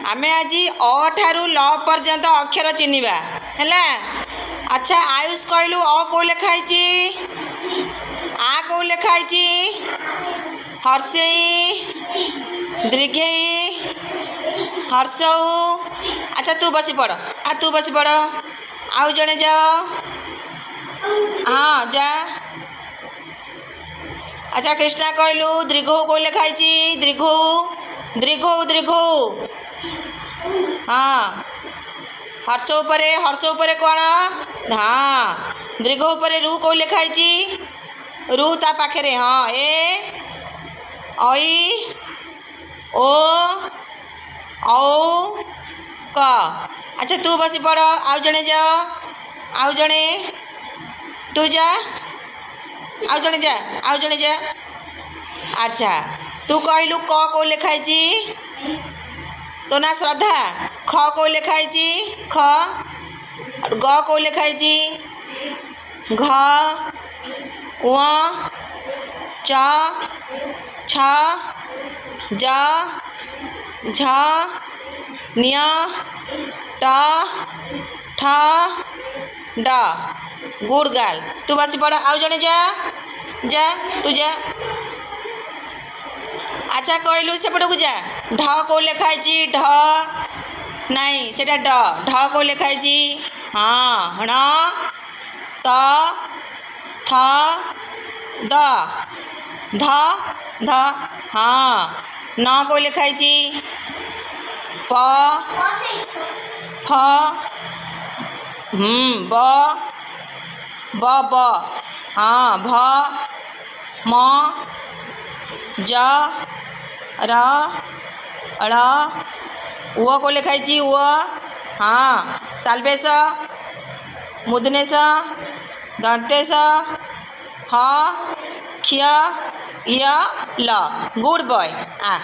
आमे आज अ ठारू ल पर्यंत अक्षर चिन्हिबा हैला। अच्छा आयुष कहलु अ को लिखाई आ को लिखाई हर्षई दीर्घई हर्षौ। अच्छा तू बसी पड़ तू बसी पड़ आउ जड़े जाओ हाँ जा। अच्छा कृष्णा कहलु दीर्घ को लिखाई दीर्घ दीर्घ दीर्घ हाँ। हर्ष उपरे कौन हाँ दीर्घ उपरे रु को लिखाई रु ता पाखे हाँ ए ऐ ओ औ क। अच्छा तू बसी पड़ आउ जड़े जाओ आउ जड़े तू जा आउ जड़े जा आउ जड़े जा। अच्छा तू कहलु क को लिखाई तो ना श्रद्धा ख को लिखाई ख ग को लिखाई घ व च छ ज झ न्य ट ठ ड गुड़गाल। तू बसी पड़ आउ जड़े जा जा तू जा। अच्छा कहलु सेपट को जा ढ को लिखाई ढ नहीं सेटा ड ढ को लिखाई हाँ ण त थ द ध ध हाँ न को लिखाई प फ ब ब हाँ भ म ज र ळ उ को लिखाई उ हाँ तालबेश मुदनेश दंतेश ह क्ष य ल गुड बॉय आ।